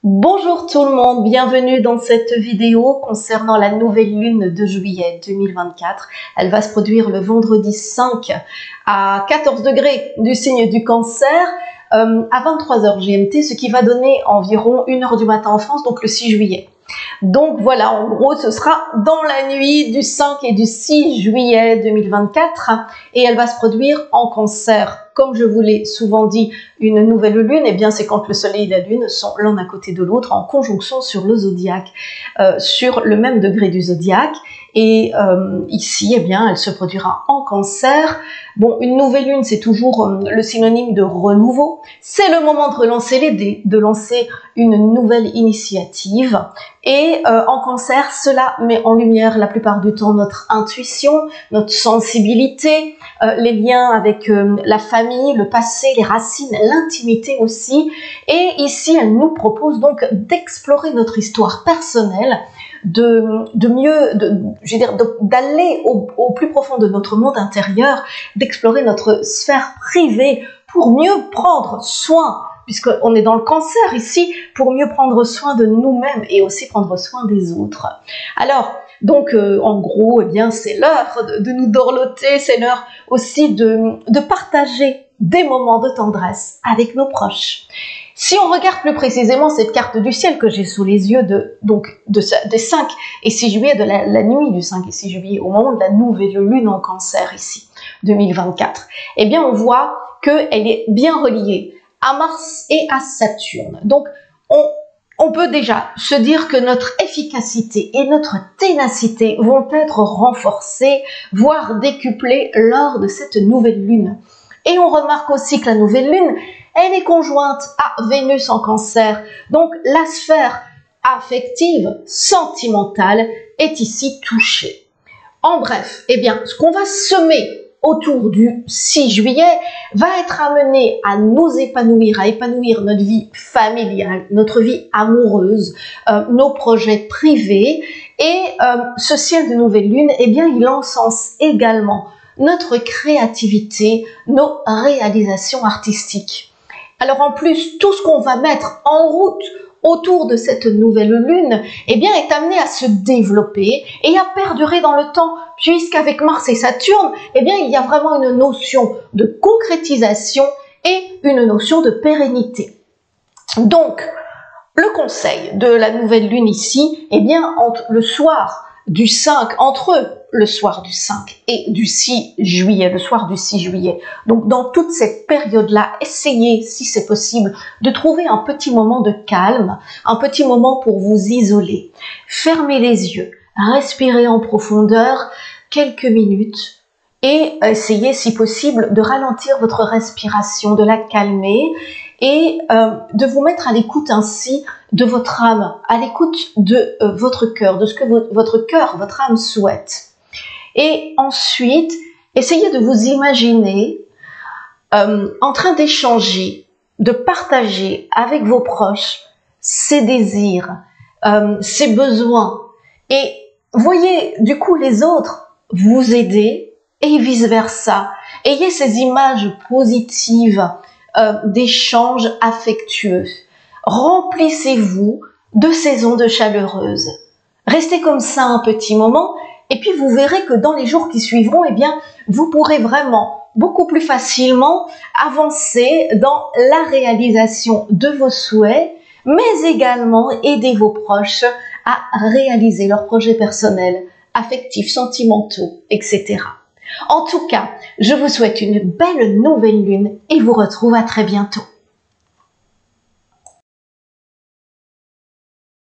Bonjour tout le monde, bienvenue dans cette vidéo concernant la nouvelle lune de juillet 2024. Elle va se produire le vendredi 5 à 14 degrés du signe du Cancer à 23h GMT, ce qui va donner environ 1h du matin en France, donc le 6 juillet. Donc voilà, en gros, ce sera dans la nuit du 5 et du 6 juillet 2024 et elle va se produire en Cancer. Comme je vous l'ai souvent dit, une nouvelle lune, eh bien c'est quand le soleil et la lune sont l'un à côté de l'autre en conjonction sur le zodiaque, sur le même degré du zodiaque. Et ici, eh bien, elle se produira en Cancer. Bon, une nouvelle lune, c'est toujours le synonyme de renouveau. C'est le moment de relancer les dés, de lancer une nouvelle initiative. Et en Cancer, cela met en lumière la plupart du temps notre intuition, notre sensibilité, les liens avec la famille, le passé, les racines, l'intimité aussi. Et ici, elle nous propose donc d'explorer notre histoire personnelle, d'aller au plus profond de notre monde intérieur, d'explorer notre sphère privée pour mieux prendre soin, puisqu'on est dans le Cancer ici, pour mieux prendre soin de nous-mêmes et aussi prendre soin des autres. Alors, donc, en gros, eh bien, c'est l'heure de nous dorloter, c'est l'heure aussi de partager des moments de tendresse avec nos proches. Si on regarde plus précisément cette carte du ciel que j'ai sous les yeux des 5 et 6 juillet, de la nuit du 5 et 6 juillet, au moment de la nouvelle lune en Cancer ici, 2024, eh bien, on voit qu'elle est bien reliée à Mars et à Saturne. Donc, on peut déjà se dire que notre efficacité et notre ténacité vont être renforcées, voire décuplées lors de cette nouvelle lune. Et on remarque aussi que la nouvelle lune, elle est conjointe à Vénus en Cancer. Donc, la sphère affective, sentimentale est ici touchée. En bref, eh bien, ce qu'on va semer autour du 6 juillet va être amené à nous épanouir, à épanouir notre vie familiale, notre vie amoureuse, nos projets privés. Et ce ciel de nouvelle lune, eh bien, il encense également notre créativité, nos réalisations artistiques. Alors en plus, tout ce qu'on va mettre en route autour de cette nouvelle lune, eh bien, est amené à se développer et à perdurer dans le temps, puisqu'avec Mars et Saturne, eh bien, il y a vraiment une notion de concrétisation et une notion de pérennité. Donc, le conseil de la nouvelle lune ici, eh bien, entre le soir du 5 et du 6 juillet, le soir du 6 juillet. Donc, dans toute cette période-là, essayez, si c'est possible, de trouver un petit moment de calme, un petit moment pour vous isoler. Fermez les yeux, respirez en profondeur quelques minutes et essayez, si possible, de ralentir votre respiration, de la calmer et de vous mettre à l'écoute ainsi de votre âme, à l'écoute de votre cœur, de ce que votre âme souhaite. Et ensuite, essayez de vous imaginer en train d'échanger, de partager avec vos proches ses désirs, ses besoins. Et voyez du coup les autres vous aider et vice-versa. Ayez ces images positives d'échanges affectueux. Remplissez-vous de ces ondes chaleureuses. Restez comme ça un petit moment et puis vous verrez que dans les jours qui suivront, eh bien, vous pourrez vraiment beaucoup plus facilement avancer dans la réalisation de vos souhaits, mais également aider vos proches à réaliser leurs projets personnels, affectifs, sentimentaux, etc. En tout cas, je vous souhaite une belle nouvelle lune et vous retrouve à très bientôt.